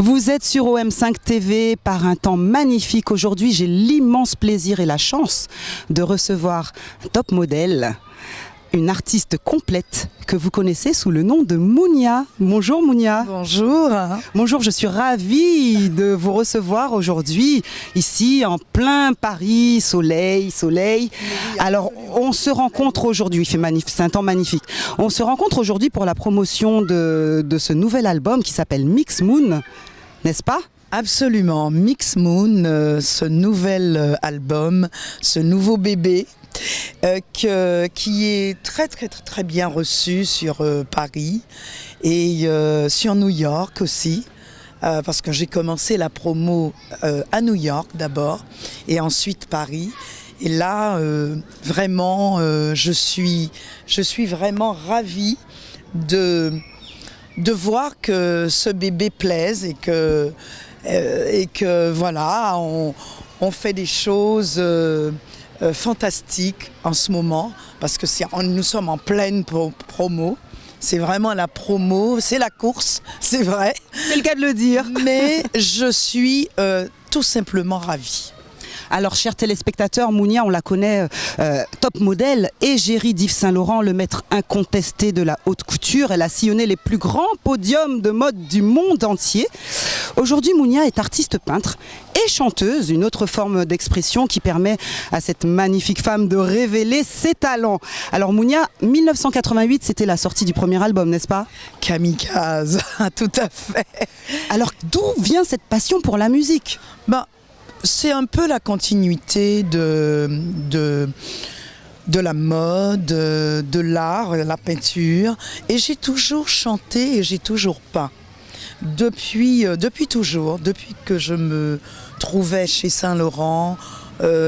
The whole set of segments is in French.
Vous êtes sur OM5 TV par un temps magnifique. Aujourd'hui, j'ai l'immense plaisir et la chance de recevoir Top Model, une artiste complète que vous connaissez sous le nom de Mounia. Bonjour Mounia. Bonjour. Bonjour, je suis ravie de vous recevoir aujourd'hui, ici en plein Paris, soleil. Alors, on se rencontre aujourd'hui, c'est un temps magnifique. On se rencontre aujourd'hui pour la promotion de ce nouvel album qui s'appelle Mix Moon, n'est-ce pas ? Absolument, Mix Moon, ce nouvel album, ce nouveau bébé. Qui est très bien reçu sur Paris et sur New York aussi, parce que j'ai commencé la promo à New York d'abord et ensuite Paris. Et là, vraiment, je suis vraiment ravie de voir que ce bébé plaise et que voilà, on fait des choses fantastique en ce moment parce que nous sommes en pleine promo. C'est vraiment la promo, c'est la course, c'est vrai. C'est le cas de le dire. Mais je suis tout simplement ravie. Alors, chers téléspectateurs, Mounia, on la connaît, top modèle, égérie d'Yves Saint Laurent, le maître incontesté de la haute couture. Elle a sillonné les plus grands podiums de mode du monde entier. Aujourd'hui, Mounia est artiste peintre et chanteuse, une autre forme d'expression qui permet à cette magnifique femme de révéler ses talents. Alors Mounia, 1988, c'était la sortie du premier album, n'est-ce pas ? Kamikaze, tout à fait. Alors, d'où vient cette passion pour la musique ? C'est un peu la continuité de la mode, de l'art, la peinture. Et j'ai toujours chanté et j'ai toujours peint. Depuis toujours, depuis que je me trouvais chez Saint Laurent,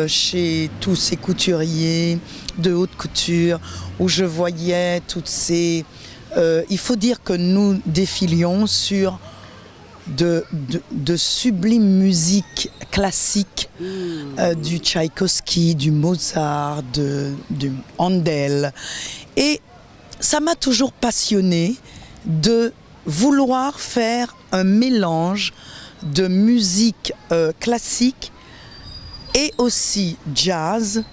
chez tous ces couturiers de haute couture, où je voyais toutes ces... il faut dire que nous défilions sur de sublime musique classique, du Tchaïkovski, du Mozart, du Handel. Et ça m'a toujours passionnée de vouloir faire un mélange de musique classique et aussi jazz,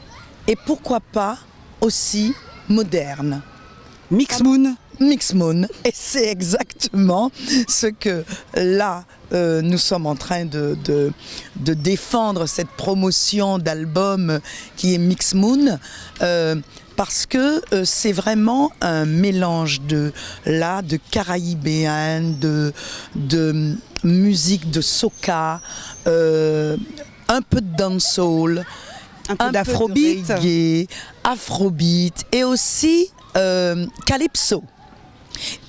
et pourquoi pas aussi moderne. Mix Moon. Mix Moon, et c'est exactement ce que là nous sommes en train de défendre, cette promotion d'album qui est Mix Moon, parce que c'est vraiment un mélange de caraïbéenne, de musique de soca, un peu de dancehall, un peu d'afrobeat, de reggae, afrobeat et aussi calypso.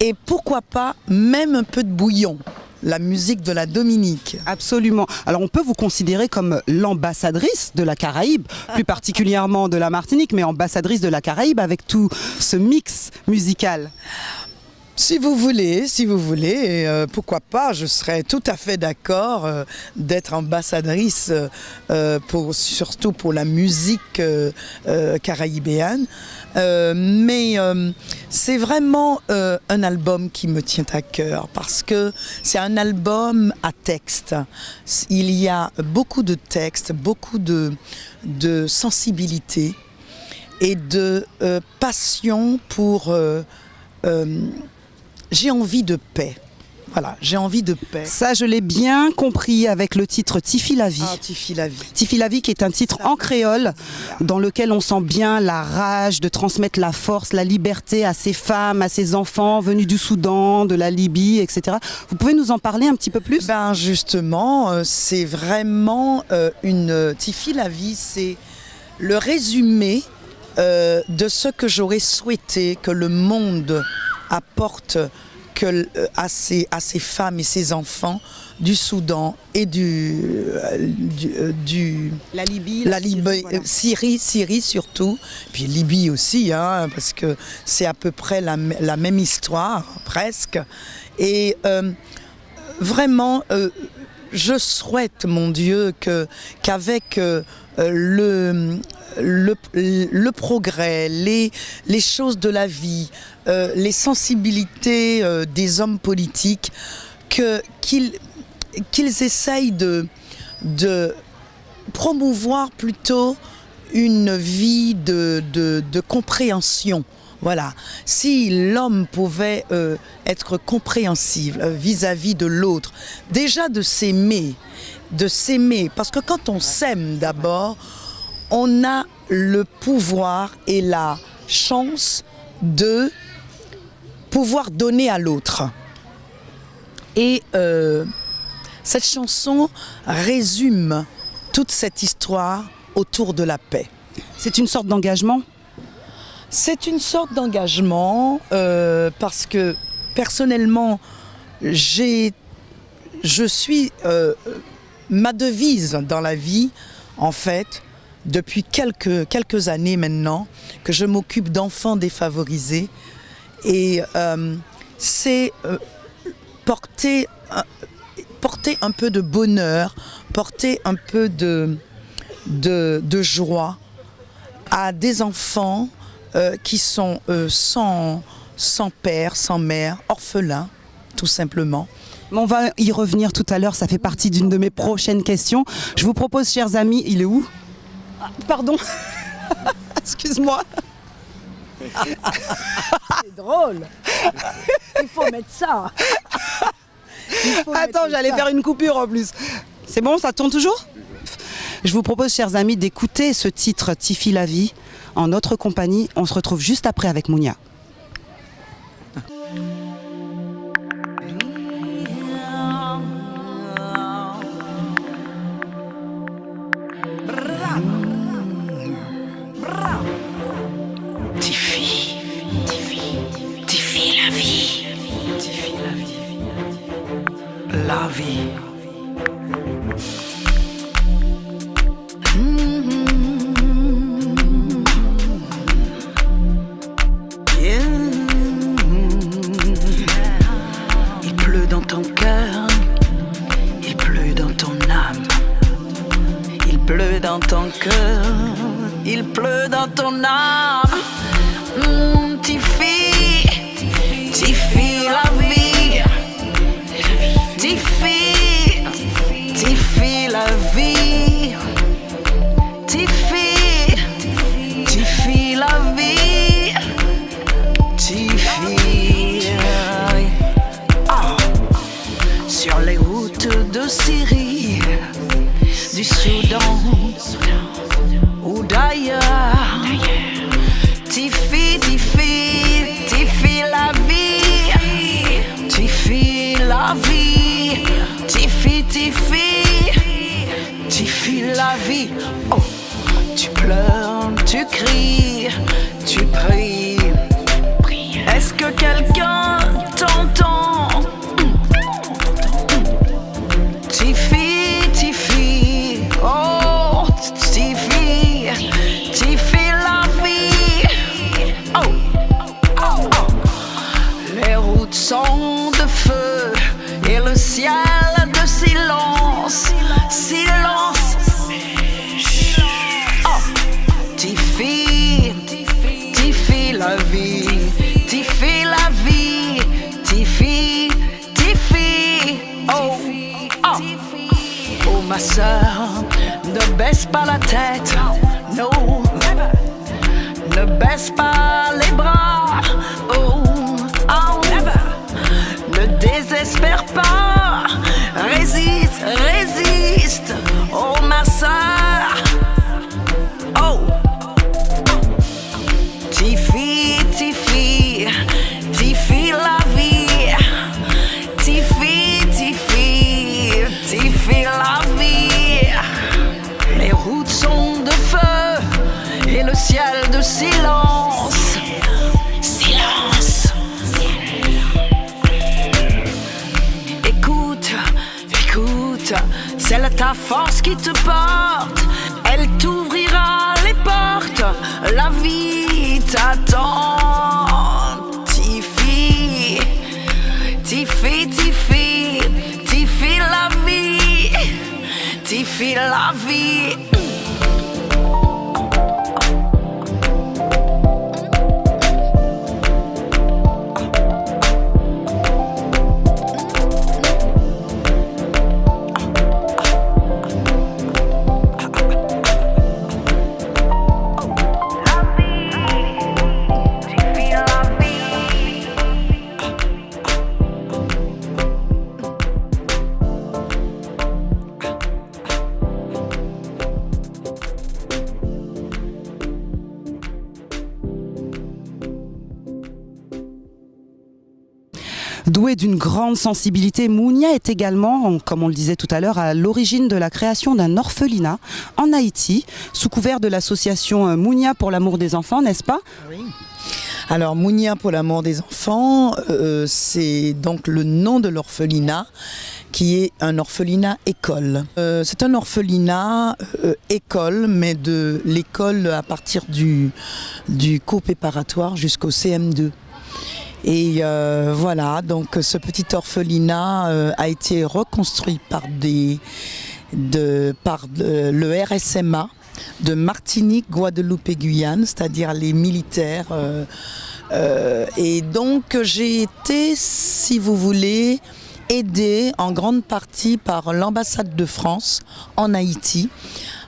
Et pourquoi pas même un peu de bouillon, la musique de la Dominique. Absolument. Alors on peut vous considérer comme l'ambassadrice de la Caraïbe, plus particulièrement de la Martinique, mais ambassadrice de la Caraïbe avec tout ce mix musical. Si vous voulez, pourquoi pas, je serais tout à fait d'accord d'être ambassadrice, surtout pour la musique caraïbéenne. Mais c'est vraiment un album qui me tient à cœur parce que c'est un album à texte. Il y a beaucoup de textes, beaucoup de sensibilité et de passion pour... j'ai envie de paix. Voilà, j'ai envie de paix. Ça, je l'ai bien compris avec le titre Tifi la vie. Ah, Tifi la vie. Tifi la vie qui est un titre en créole dans lequel on sent bien la rage de transmettre la force, la liberté à ces femmes, à ces enfants venus du Soudan, de la Libye, etc. Vous pouvez nous en parler un petit peu plus ? Ben justement, c'est vraiment Tifi la vie, c'est le résumé de ce que j'aurais souhaité que le monde apporte à ces femmes et ces enfants du Soudan et la Libye, voilà. Syrie surtout, puis Libye aussi, hein, parce que c'est à peu près la même histoire, presque. Et vraiment, je souhaite, mon Dieu, qu'avec le progrès, les choses de la vie, les sensibilités des hommes politiques, qu'ils qu'ils essayent de promouvoir plutôt une vie de compréhension. Voilà, si l'homme pouvait être compréhensible vis-à-vis de l'autre, déjà de s'aimer, parce que quand on s'aime d'abord, on a le pouvoir et la chance de pouvoir donner à l'autre. Et cette chanson résume toute cette histoire autour de la paix. C'est une sorte d'engagement ? C'est une sorte d'engagement parce que personnellement, je suis ma devise dans la vie, en fait, depuis quelques années maintenant, que je m'occupe d'enfants défavorisés. Et c'est porter un peu de bonheur, porter un peu de joie à des enfants qui sont sans père, sans mère, orphelins, tout simplement. Mais on va y revenir tout à l'heure, ça fait partie d'une de mes prochaines questions. Je vous propose, chers amis, il est où ? Pardon. Excuse-moi. C'est drôle. Il faut mettre ça. Attends, j'allais faire une coupure en plus. C'est bon, ça tourne toujours ? Je vous propose, chers amis, d'écouter ce titre Tiffy la vie en notre compagnie. On se retrouve juste après avec Mounia. Tiffy la vie. La vie. Il pleut dans ton cœur, il pleut dans ton âme. Il pleut dans ton cœur, il pleut dans ton âme. Tiffy, Tiffy la vie. Tiffy, Tiffy la vie. Tiffy, Tiffy la vie. Tiffy. Ah. Sur les routes de Syrie, du Soudan ou d'ailleurs. Tiffy, Tiffy, Tiffy la vie. Tiffy la vie. Tiffy, Tiffy, Tiffy la vie. Oh, tu pleures, tu cries, tu pries. Est-ce que quelqu'un t'entend? Tiffy, Tiffy, oh, Tiffy, Tiffy la vie. Oh, oh, oh. Les routes sont de feu et le ciel de silence, silence. Oh, Tiffy, Tiffy la vie, Tiffy la vie, Tiffy, Tiffy. Oh, oh, oh ma sœur, ne baisse pas la tête, non, ne baisse pas les bras. Oh, oh, ne désespère pas, résiste, résiste, oh ma sœur. Oh, Tiffy, Tiffy, Tiffy la vie. Tiffy, Tiffy, Tiffy la vie. Les routes sont de feu et le ciel de silence. Silence. Écoute, écoute, c'est là ta force qui te porte. Elle t'ouvrira les portes. La vie t'attend. Tiffy, Tiffy, Tiffy, Tiffy la vie. Tiffy la vie. douée d'une grande sensibilité, Mounia est également, comme on le disait tout à l'heure, à l'origine de la création d'un orphelinat en Haïti, sous couvert de l'association Mounia pour l'amour des enfants, n'est-ce pas? Oui. Alors, Mounia pour l'amour des enfants, c'est donc le nom de l'orphelinat, qui est un orphelinat école. C'est un orphelinat école, mais de l'école à partir du cours préparatoire jusqu'au CM2. Et voilà, donc ce petit orphelinat a été reconstruit par le RSMA de Martinique, Guadeloupe et Guyane, c'est-à-dire les militaires. Et donc j'ai été, si vous voulez, aidée en grande partie par l'ambassade de France en Haïti,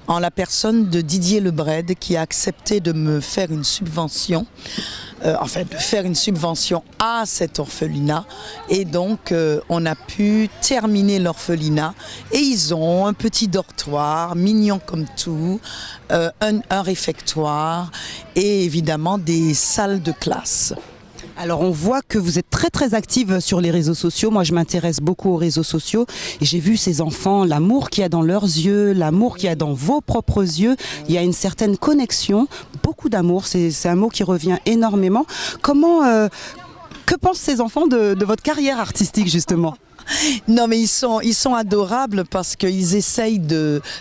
en la personne de Didier Lebred, qui a accepté de me faire une subvention, de faire une subvention à cet orphelinat. Et donc, on a pu terminer l'orphelinat. Et ils ont un petit dortoir, mignon comme tout, un réfectoire et évidemment des salles de classe. Alors on voit que vous êtes très très active sur les réseaux sociaux. Moi je m'intéresse beaucoup aux réseaux sociaux et j'ai vu ces enfants, l'amour qu'il y a dans leurs yeux, l'amour qu'il y a dans vos propres yeux. Il y a une certaine connexion, beaucoup d'amour, c'est un mot qui revient énormément. Que pensent ces enfants de votre carrière artistique justement ? Non, mais ils sont adorables parce qu'ils essayent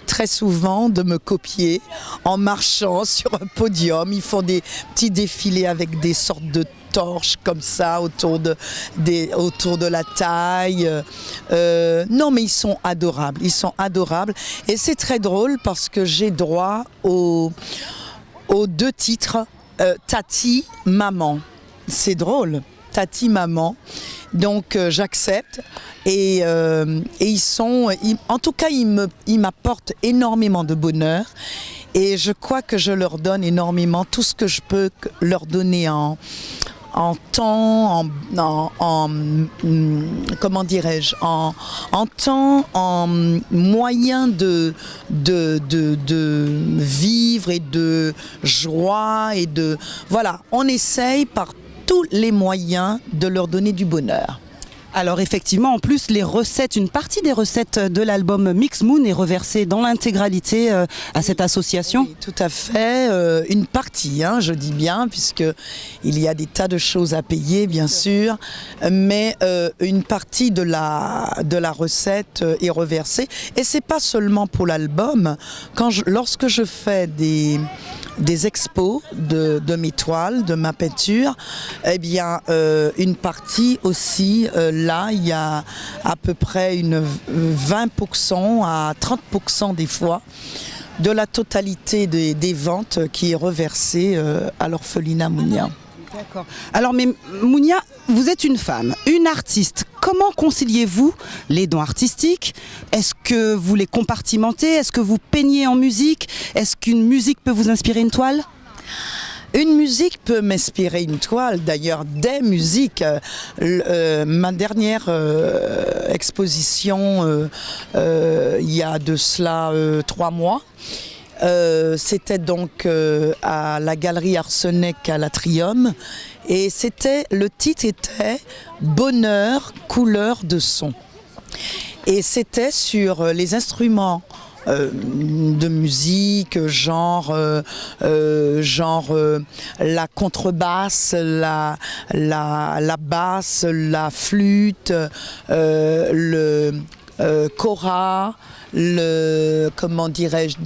très souvent de me copier en marchant sur un podium. Ils font des petits défilés avec des sortes de torches comme ça autour de la taille. Non, mais ils sont adorables. Et c'est très drôle parce que j'ai droit aux 2 titres, Tati, Maman. C'est drôle, Tati, Maman. Donc j'accepte et en tout cas ils m'apportent énormément de bonheur et je crois que je leur donne énormément tout ce que je peux leur donner en temps, comment dirais-je, en temps, en moyen de vivre et de joie et voilà, on essaye par tous les moyens de leur donner du bonheur. Alors effectivement, en plus, une partie des recettes de l'album Mix Moon est reversée dans l'intégralité à cette association. Oui, tout à fait, une partie, je dis bien, puisque il y a des tas de choses à payer, bien sûr, mais une partie de la recette est reversée. Et c'est pas seulement pour l'album. Lorsque je fais des expos de mes toiles, de ma peinture, eh bien une partie aussi, là il y a à peu près 20% à 30% des fois de la totalité des ventes qui est reversée à l'orphelinat Mounia. D'accord. Alors mais Mounia, vous êtes une femme, une artiste. Comment conciliez-vous les dons artistiques? Est-ce que vous les compartimentez? Est-ce que vous peignez en musique? Est-ce qu'une musique peut vous inspirer une toile? Une musique peut m'inspirer une toile, d'ailleurs des musiques. Ma dernière exposition, il y a de cela 3 mois, c'était donc à la galerie Arsenec à l'Atrium et le titre était Bonheur, couleur de son. Et c'était sur les instruments de musique, genre la contrebasse, la basse, la flûte, le kora, comment dirais-je,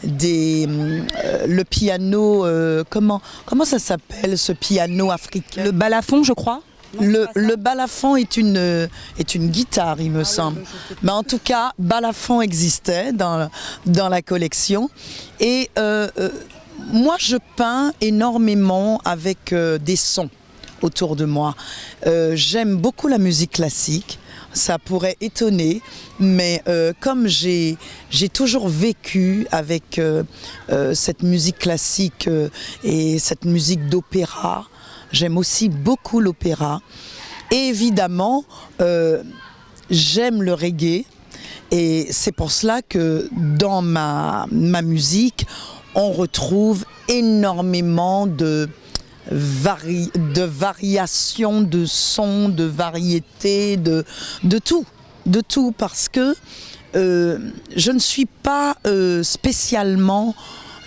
le piano, comment ça s'appelle ce piano africain? Le balafon, je crois. Le balafon est une guitare, il me semble. Mais en tout cas, balafon existait dans la collection. Et moi, je peins énormément avec des sons autour de moi. J'aime beaucoup la musique classique. Ça pourrait étonner, mais comme j'ai toujours vécu avec cette musique classique et cette musique d'opéra, j'aime aussi beaucoup l'opéra. Et évidemment, j'aime le reggae. Et c'est pour cela que dans ma musique, on retrouve énormément de variations de sons, de variétés, de tout, parce que je ne suis pas spécialement,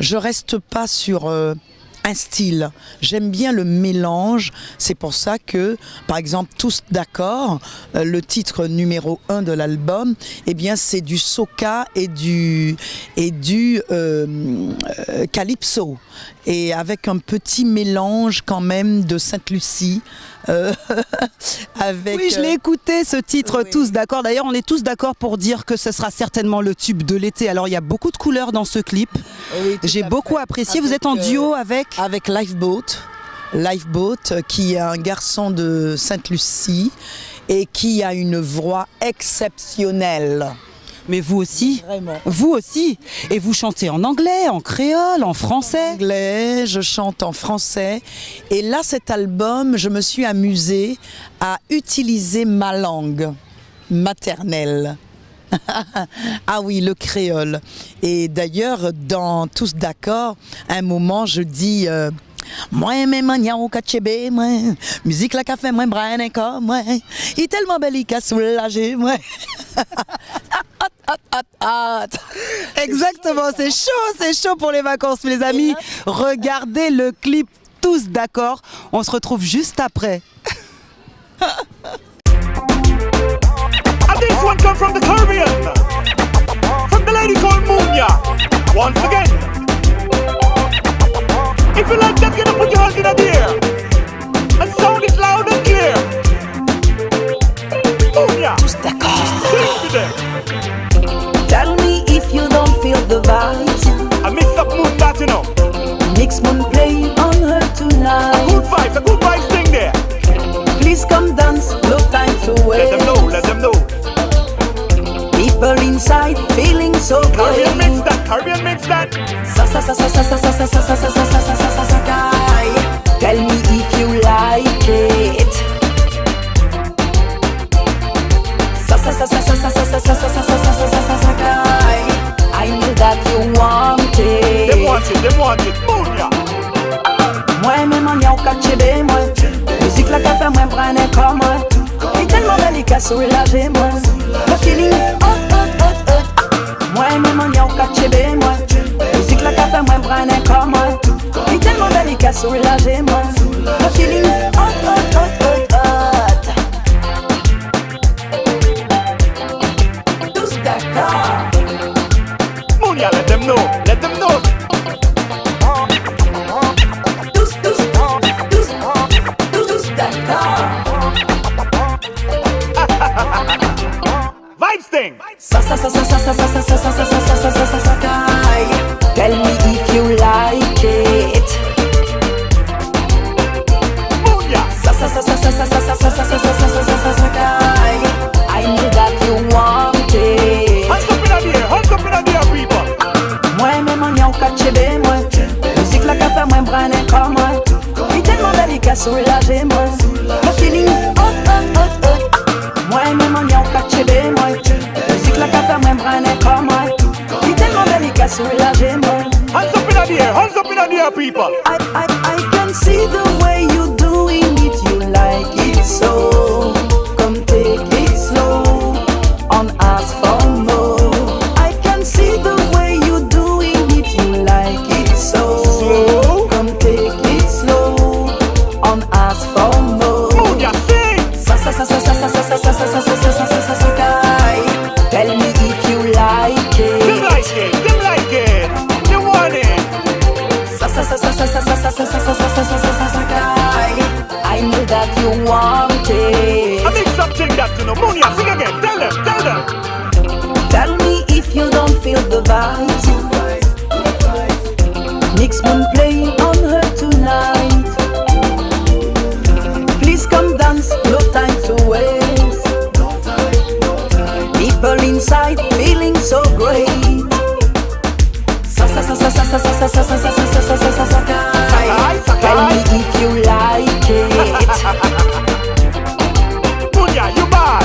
je reste pas sur un style. J'aime bien le mélange. C'est pour ça que, par exemple, Tous d'accord, le titre numéro 1 de l'album, eh bien, c'est du soca et du calypso. Et avec un petit mélange quand même de Sainte-Lucie. Avec, oui, je l'ai écouté ce titre, oui. Tous d'accord. D'ailleurs, on est tous d'accord pour dire que ce sera certainement le tube de l'été. Alors, il y a beaucoup de couleurs dans ce clip. Oui, tout J'ai à beaucoup fait. apprécié. Vous Avec, êtes en duo avec Lifeboat, qui est un garçon de Sainte-Lucie et qui a une voix exceptionnelle. Mais vous aussi. Vraiment. Vous aussi. Et vous chantez en anglais, en créole, en français. Anglais, je chante en français. Et là, cet album, je me suis amusée à utiliser ma langue maternelle. Ah oui, le créole. Et d'ailleurs, dans Tous d'accord, à un moment, je dis moi, mes manières au kachébé, moi, musique la café, moi, Brian et comme moi, il est tellement belle, il a soulagé, moi. Exactement, c'est chaud pour les vacances, les amis. Regardez le clip Tous d'accord. On se retrouve juste après. And this one come from the Caribbean, from the lady called Munya. Once again, if you like that, get up, put your hands in the air and sound it loud and clear. Munya, sing to them. Tell me if you don't feel the vibes. I mix up moon that you know. Mix Moon play on her tonight. A good vibes thing there. Please come dance, no time to wait. Let them know. People inside feeling so Caribbean great. mix that, Caribbean mix that. Tell me if you like it. I know that you want it. Them want it, Munya. Moi, mes manières au kachébé, moi. Musique la café, moi, prenne comme moi. Et tellement belle, il a soulagé, moi. Le feeling hot, hot, hot, hot. Moi, mes manières au kachébé, moi. Musique la café, moi, prenne comme moi. Et tellement belle, il a soulagé, moi. Le feeling hot, hot, hot, hot, hot. Tous d'accord. Munya, let them know. Vibes thing. Tell me if you like it. Munya. I know that you want it. Hands up in the air, people. Moi, mes manières au kachébé, moi. Musique la café, moi, prenne comme moi. Et tellement belle, il a soulagé, moi. Le feeling hot, hot, hot, hot. Moi, mes manières au kachébé, moi. Musique la café, moi, prenne comme moi. Et tellement belle, il a soulagé, moi. Hands up in the air, people. I can see the way you doing it, you like it so. Come take it slow, on ask for more. I can see the way you doing it, you like it so. Slow? Come take it slow, on ask for more. Munya, sing. Tell me if you like Them it. like it. They want it. I know that you want it. I make something that you know. Munya, sing again. Tell them. Tell me if you don't feel the vibes. Mix Moon play on her tonight. Please come dance, no time to waste. People inside feeling so great. Tell me if you like it. Munya, you bad.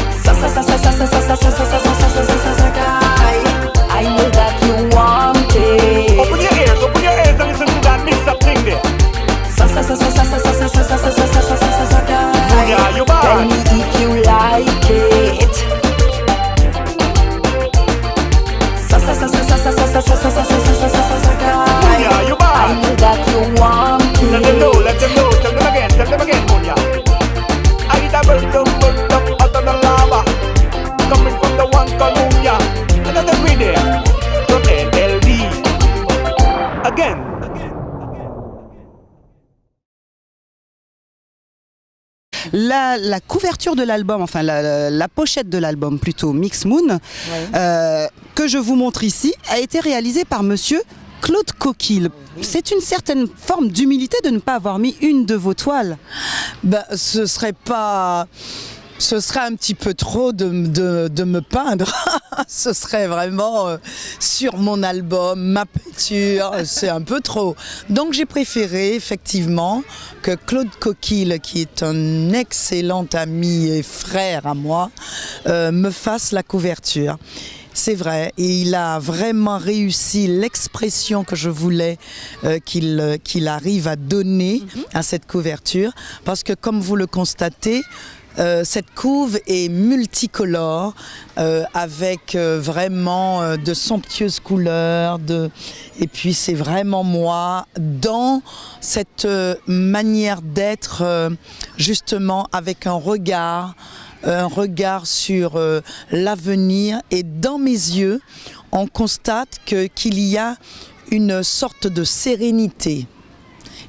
I know that you want it. Open your ears and listen to that mix up thing there. Munya, you Tell bad. me if you like it. Munya, you I bad. know that you want Let them know, it. let them know. Tell them again, Munya. I double up out of the lava. Coming from the one called Munya. Another video from NLD. Again. La couverture de l'album, enfin la pochette de l'album plutôt, Mix Moon, que je vous montre ici, a été réalisée par monsieur Claude Coquille. C'est une certaine forme d'humilité de ne pas avoir mis une de vos toiles. Ben, ce serait un petit peu trop de me peindre. Ce serait vraiment sur mon album, ma peinture, c'est un peu trop. Donc j'ai préféré effectivement que Claude Coquille, qui est un excellent ami et frère à moi, me fasse la couverture. C'est vrai, et il a vraiment réussi l'expression que je voulais qu'il arrive à donner à cette couverture, parce que comme vous le constatez, cette couve est multicolore, avec vraiment de somptueuses couleurs, et puis c'est vraiment moi dans cette manière d'être, justement avec un regard sur l'avenir, et dans mes yeux, on constate qu'il y a une sorte de sérénité.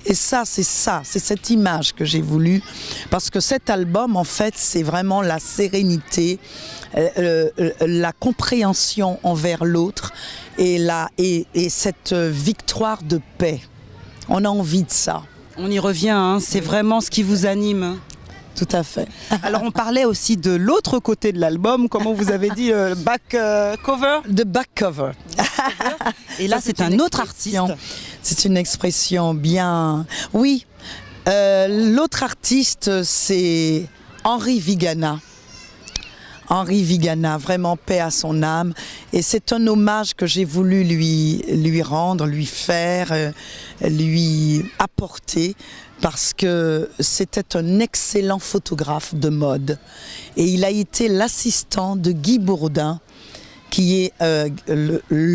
Et c'est cette image que j'ai voulu, parce que cet album, en fait, c'est vraiment la sérénité, la compréhension envers l'autre et cette victoire de paix. On a envie de ça. On y revient, hein, c'est vraiment ce qui vous anime. Tout à fait. Alors on parlait aussi de l'autre côté de l'album, comment vous avez dit, back cover. The back cover. Et là Ça, c'est une un autre expression. artiste. C'est une expression bien... Oui, l'autre artiste, c'est Henri Vigana. Henri Vigana, vraiment paix à son âme. Et c'est un hommage que j'ai voulu lui rendre, lui faire, lui apporter, parce que c'était un excellent photographe de mode. Et il a été l'assistant de Guy Bourdin, qui est,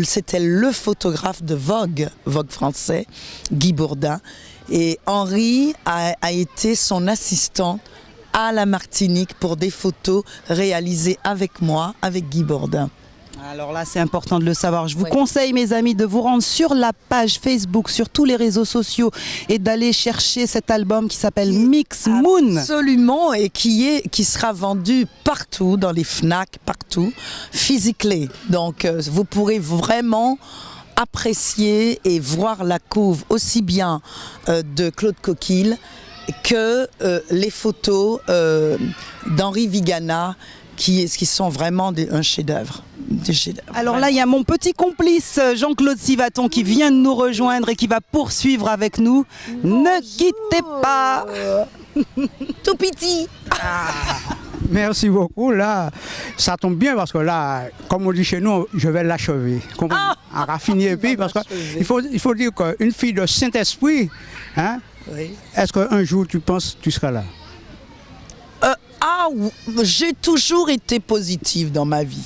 c'était le photographe de Vogue français, Guy Bourdin. Et Henri a été son assistant à la Martinique pour des photos réalisées avec moi, avec Guy Bourdin. Alors là, c'est important de le savoir. Je vous conseille, mes amis, de vous rendre sur la page Facebook, sur tous les réseaux sociaux, et d'aller chercher cet album qui s'appelle Mix Moon. Absolument, et qui sera vendu partout, dans les FNAC, partout, physically. Donc, vous pourrez vraiment apprécier et voir la couve aussi bien de Claude Coquille que les photos d'Henri Vigana, qui sont vraiment un chef-d'œuvre. Alors là, il y a mon petit complice Jean-Claude Sivaton qui vient de nous rejoindre et qui va poursuivre avec nous. Bonjour. Ne quittez pas. Tout petit. Merci beaucoup. Là, ça tombe bien parce que là, comme on dit chez nous, je vais l'achever. À raffiner puis parce qu'il faut dire qu'une fille de Saint-Esprit, hein, oui. Est-ce qu'un jour tu penses que tu seras là? J'ai toujours été positive dans ma vie.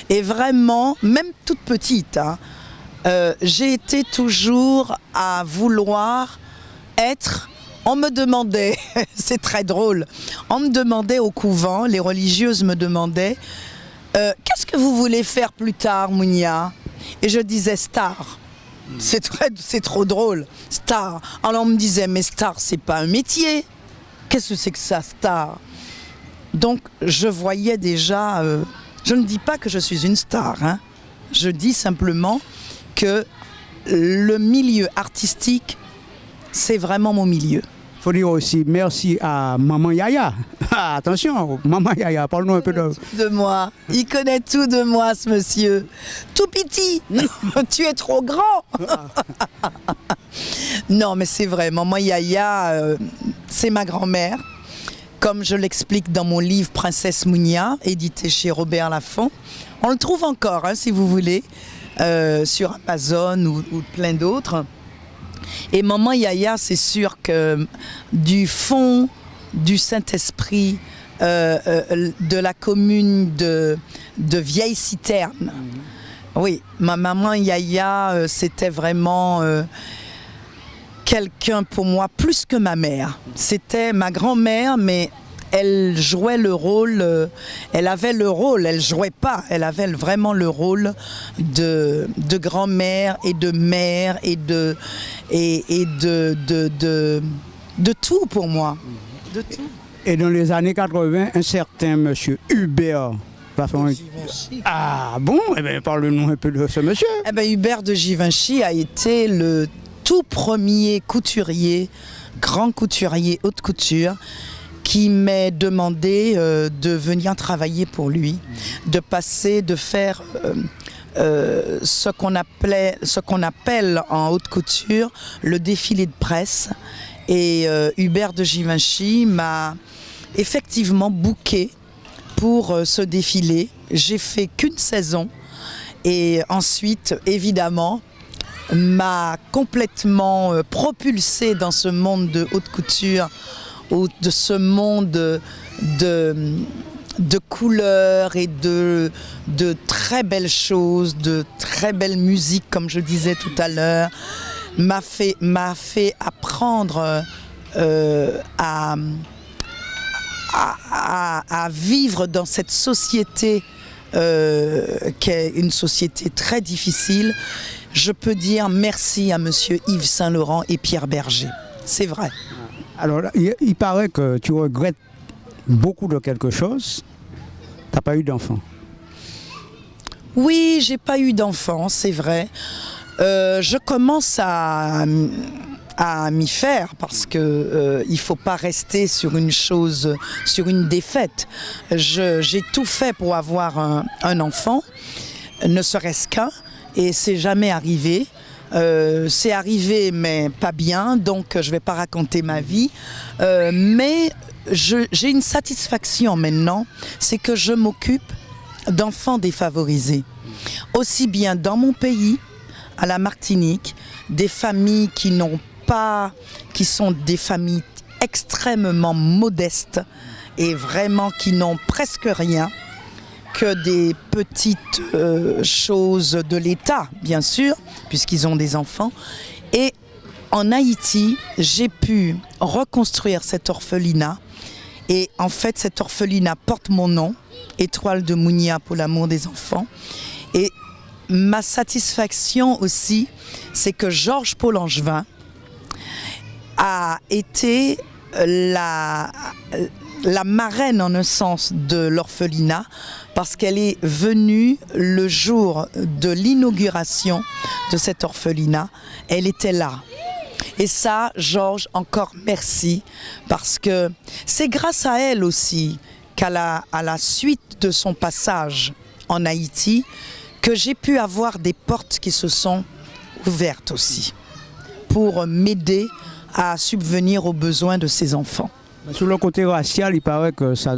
Et vraiment, même toute petite, hein, j'ai été toujours à vouloir être... On me demandait, c'est très drôle, on me demandait au couvent, les religieuses me demandaient qu'est-ce que vous voulez faire plus tard, Mounia? Et je disais star. C'est trop drôle, star. Alors on me disait, mais star, c'est pas un métier. Qu'est-ce que c'est que ça, star? Donc je voyais déjà, je ne dis pas que je suis une star, hein. Je dis simplement que le milieu artistique, c'est vraiment mon milieu. Il faut dire aussi merci à Maman Yaya. Attention, Maman Yaya, parle-nous un peu de moi. Il connaît tout de moi, ce monsieur. Tout petit. Tu es trop grand. Non, mais c'est vrai. Maman Yaya, c'est ma grand-mère. Comme je l'explique dans mon livre Princesse Mounia, édité chez Robert Laffont. On le trouve encore, hein, si vous voulez, sur Amazon ou plein d'autres. Et maman Yaya, c'est sûr que du fond du Saint-Esprit, de la commune de Vieille-Citerne, oui, ma maman Yaya, c'était vraiment quelqu'un pour moi, plus que ma mère. C'était ma grand-mère, mais elle jouait le rôle, elle avait le rôle, elle jouait pas, elle avait vraiment le rôle de grand-mère et de mère et de tout pour moi. De tout. Et dans les années 80, un certain monsieur Hubert va faire un... Ah bon? Eh bien, parle-nous un peu de ce monsieur. Eh bien, Hubert de Givenchy a été le tout premier couturier, grand couturier, haute couture, qui m'a demandé de venir travailler pour lui, de faire ce qu'on appelle en haute couture le défilé de presse. Et Hubert de Givenchy m'a effectivement booké pour ce défilé. J'ai fait qu'une saison et ensuite, évidemment, m'a complètement propulsé dans ce monde de haute couture, de ce monde de couleurs et de très belles choses, de très belle musique, comme je disais tout à l'heure, m'a fait apprendre à vivre dans cette société qui est une société très difficile. Je peux dire merci à monsieur Yves Saint Laurent et Pierre Berger. C'est vrai. Alors, il paraît que tu regrettes beaucoup de quelque chose. Tu n'as pas eu d'enfant. Oui, j'ai pas eu d'enfant, c'est vrai. Je commence à m'y faire parce que il faut pas rester sur une chose, sur une défaite. J'ai tout fait pour avoir un enfant, ne serait-ce qu'un, et c'est jamais arrivé. C'est arrivé mais pas bien, donc je vais pas raconter ma vie, mais j'ai une satisfaction maintenant, c'est que je m'occupe d'enfants défavorisés, aussi bien dans mon pays, à la Martinique, des familles qui sont des familles extrêmement modestes et vraiment qui n'ont presque rien, que des petites choses de l'État, bien sûr, puisqu'ils ont des enfants. Et en Haïti, j'ai pu reconstruire cet orphelinat. Et en fait, cet orphelinat porte mon nom, Étoile de Mounia pour l'amour des enfants. Et ma satisfaction aussi, c'est que Georges Paul Angevin a été la marraine en un sens de l'orphelinat, parce qu'elle est venue le jour de l'inauguration de cet orphelinat. Elle était là. Et ça, Georges, encore merci, parce que c'est grâce à elle aussi qu'à la suite de son passage en Haïti, que j'ai pu avoir des portes qui se sont ouvertes aussi, pour m'aider à subvenir aux besoins de ses enfants. Sur le côté racial, il paraît que ça...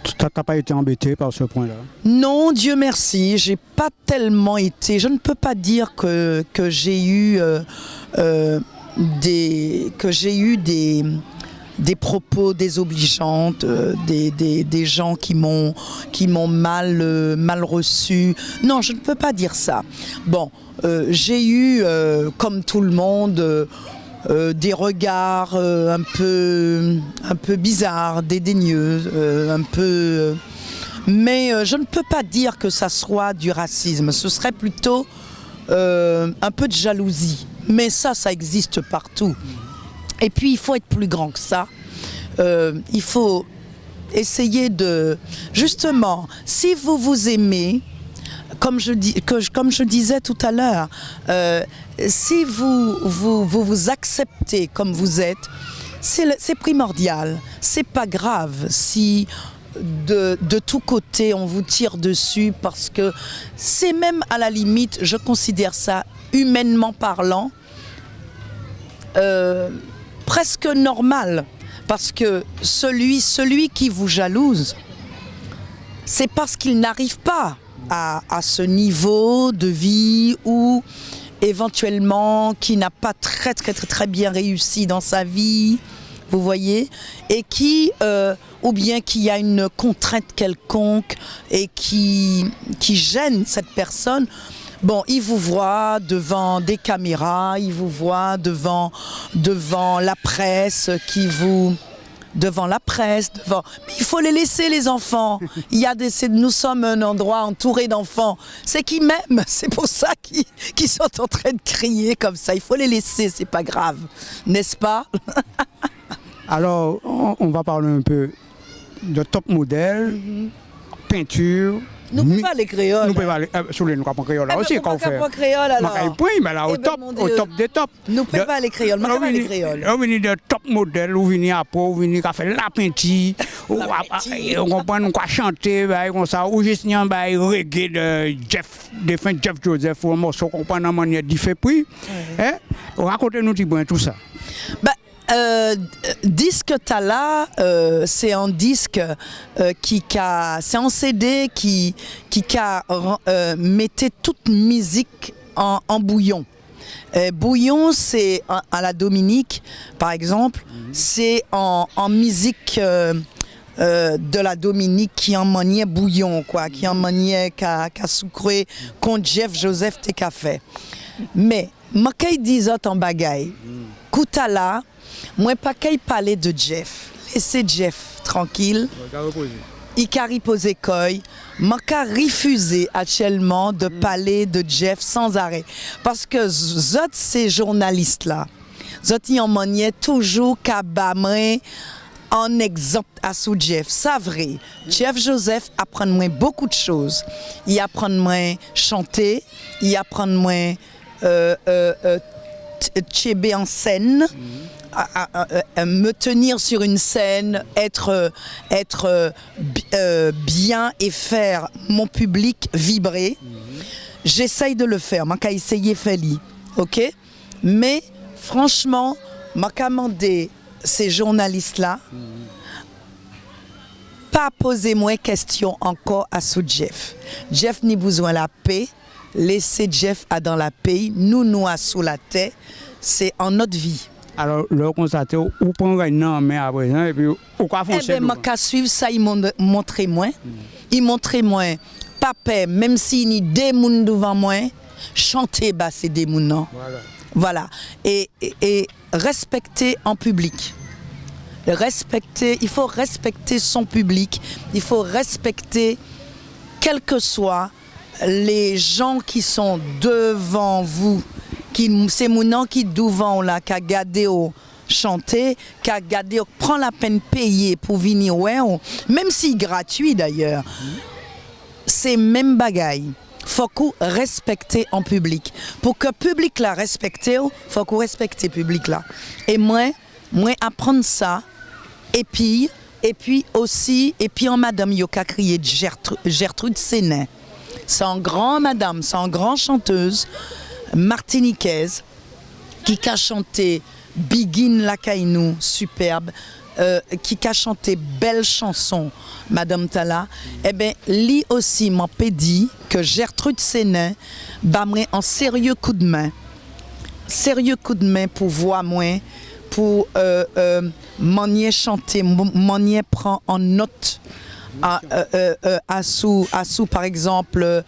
Tu n'as pas été embêté par ce point-là? Non, Dieu merci, j'ai pas tellement été. Je ne peux pas dire que j'ai eu des propos désobligeantes, des gens qui m'ont mal reçu. Non, je ne peux pas dire ça. Bon, j'ai eu, comme tout le monde, des regards un peu bizarres, dédaigneux, un peu... mais je ne peux pas dire que ça soit du racisme. Ce serait plutôt un peu de jalousie. Mais ça existe partout. Et puis, il faut être plus grand que ça. Il faut essayer de... Justement, si vous vous aimez, comme je disais tout à l'heure, si vous acceptez comme vous êtes, c'est primordial. C'est pas grave si de tous côtés on vous tire dessus, parce que c'est même à la limite, je considère ça, humainement parlant, presque normal. Parce que celui qui vous jalouse, c'est parce qu'il n'arrive pas à ce niveau de vie où éventuellement qui n'a pas très bien réussi dans sa vie, vous voyez, et qui ou bien qui a une contrainte quelconque et qui gêne cette personne. Bon, il vous voit devant des caméras, il vous voit devant la presse devant la presse, Mais il faut les laisser, les enfants. Nous sommes un endroit entouré d'enfants. C'est qu'ils m'aiment. C'est pour ça qu'ils sont en train de crier comme ça. Il faut les laisser, c'est pas grave. N'est-ce pas? Alors, on va parler un peu de top modèle, peinture. Nous ne pouvons pas les créoles. Nous pouvons pas sur les créoles là aussi quand on fait. Créole alors. Mais là au top des tops. Nous ne pouvons pas les créoles. Nous pas les créoles. On vient de top modèle, on vient après, on vient à faire la peinture, on comprend nous quoi chanter comme ça ou juste un reggae de Jeff Joseph ou un morceau qu'on prend en manière différente. Racontez-nous tout ça. Disque Tala, c'est un disque c'est un CD qui mettait toute musique en bouillon. Bouillon, c'est à la Dominique, par exemple, c'est en musique de la Dominique qui en maniait bouillon, quoi, qui en maniait qu'à sucré contre Jeff Joseph te café. Mais, moi, quand ils disent en bagaille, Koutala, moi, pas qu'il parler de Jeff. Laissez Jeff tranquille. Il a reposé koi. Moi, refusé actuellement de parler de Jeff sans arrêt. Parce que ces journalistes-là, ils en maniaient toujours qu'à bâmer en exemple à sous Jeff. C'est vrai. Jeff Joseph apprend moi beaucoup de choses. Il apprend moi chanter. Il apprend moi tchébé en scène. Me tenir sur une scène, être bien et faire mon public vibrer. J'essaye de le faire, je vais essayer de faire, ok? Mais franchement, je vais demander ces journalistes-là, pas poser moins de questions encore à ce Jeff. Jeff n'a besoin de la paix, laissez Jeff dans la paix, nous sous la tête, c'est en notre vie. Alors, le constater, ou prendre un nom, mais à présent, et puis, ou quoi foncer? Eh bien, je suivre ça, il montre moi. Il montre moi, papa, même s'il y a des gens devant moi, chanter, c'est des gens, non? Voilà. Et respecter en public. Il faut respecter son public. Il faut respecter, quels que soient les gens qui sont devant vous. C'est mon nom qui devant là, qui a gardé au chanter, qui a gardé, prend la peine de payer pour venir, même si gratuit d'ailleurs. C'est même bagaille. Faut qu'on respecte en public. Pour que le public la respecte, faut qu'on respecte le public là. Et moi apprendre ça. Et puis aussi, en madame Yoka crié Gertrude Sénin. C'est une grande madame, c'est une grande chanteuse martiniquaise qui a chanté Begin la Kainou, superbe, qui a chanté belle chanson, Madame Tala. Eh bien, lui aussi m'a dit que Gertrude Sénin m'a un sérieux coup de main pour voir moi, pour m'en chanter, m'en prendre en note. À sous par exemple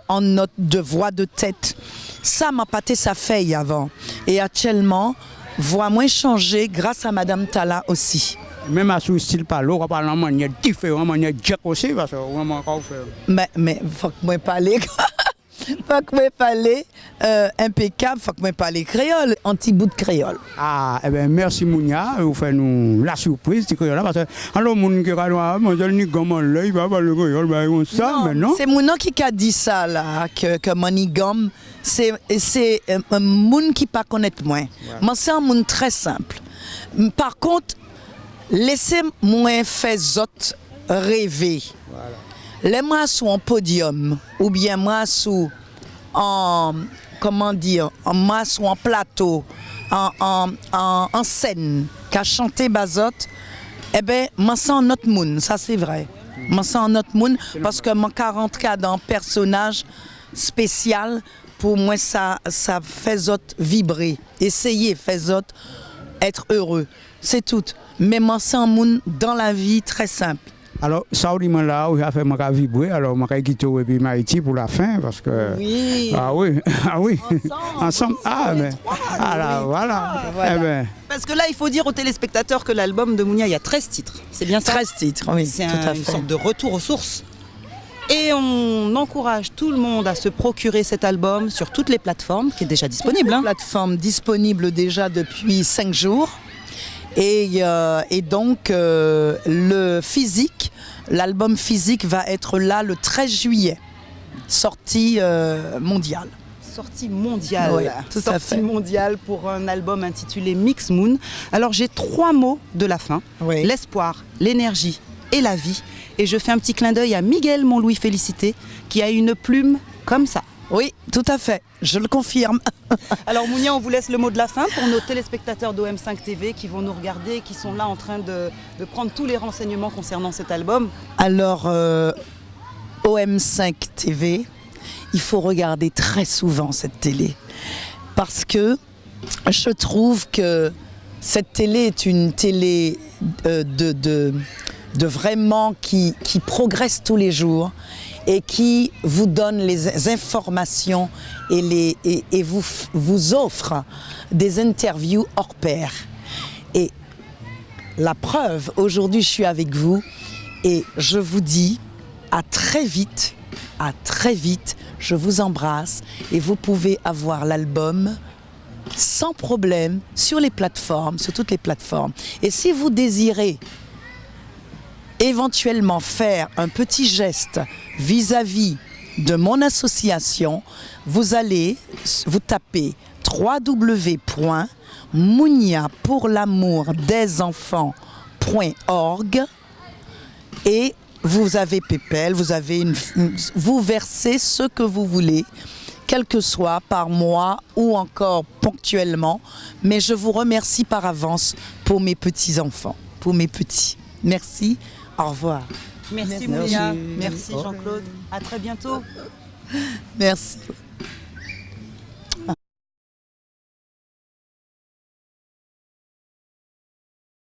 en note de voix de tête. Ça m'a pâté sa feuille avant. Et actuellement, voix moins changée grâce à Madame Tala aussi. Même à sous style parler, on va parler en manière différente, en manière jack aussi, parce que vraiment quand on fait. Mais faut que moi parler. Faut que moi parler impeccable, faut que moi parler créole, un petit bout de créole. Ah, eh bien, merci Mounia, vous faites nous la surprise du créole, parce que alors mon qui va manger ni gomme là, il va parler créole, bah on ça, mais non. C'est Mounia qui a dit ça là, que monigum, c'est un monde qui pas connaître moi. Moi c'est un monde très simple. Par contre, laissez-moi faire autres rêver. Voilà. Les moi sous un podium ou bien moi sous moi sous un plateau en scène qu'a chanté Bazot, eh ben moi c'est un autre monde, ça c'est vrai. Moi c'est un autre monde parce que moi 40 cas dans un personnage spécial pour moi, ça fait autres vibrer. Essayer, fait autres être heureux. C'est tout. Mais moi, c'est un monde dans la vie très simple. Alors, ça, là, où j'ai fait ma vibrer, alors je vais quitter Haïti pour la fin, parce que... Oui. Ah oui, ah oui. Ensemble. Ah, mais... Ah là, voilà. Voilà. Eh ben, Parce que là, il faut dire aux téléspectateurs que l'album de Mounia, il y a 13 titres. C'est bien ça? 13 titres, oui, C'est tout à une fait. sorte de retour aux sources. Et on encourage tout le monde à se procurer cet album sur toutes les plateformes, qui est déjà disponible. Hein. Plateforme disponible déjà depuis 5 jours. Et donc, le physique, l'album physique va être là le 13 juillet, sortie mondiale. Sortie mondiale. Oui, tout à fait. Sortie mondiale pour un album intitulé Mix Moon. Alors j'ai 3 mots de la fin. Oui. L'espoir, l'énergie et la vie. Et je fais un petit clin d'œil à Miguel Montlouis Félicité, qui a une plume comme ça. Oui, tout à fait, je le confirme. Alors Mounia, on vous laisse le mot de la fin pour nos téléspectateurs d'OM5 TV qui vont nous regarder, qui sont là en train de prendre tous les renseignements concernant cet album. Alors, OM5 TV, il faut regarder très souvent cette télé. Parce que je trouve que cette télé est une télé de vraiment qui progresse tous les jours et qui vous donne les informations et vous offre des interviews hors pair. Et la preuve, aujourd'hui je suis avec vous et je vous dis à très vite, je vous embrasse et vous pouvez avoir l'album sans problème sur les plateformes, sur toutes les plateformes. Et si vous désirez éventuellement faire un petit geste vis-à-vis de mon association, vous allez vous taper www.mouniapourlamourdesenfants.org et vous avez PayPal, vous versez ce que vous voulez, quel que soit par mois ou encore ponctuellement, mais je vous remercie par avance pour mes petits-enfants, pour mes petits. Merci. Au revoir. Merci Mounia, merci Jean-Claude, à très bientôt. Merci.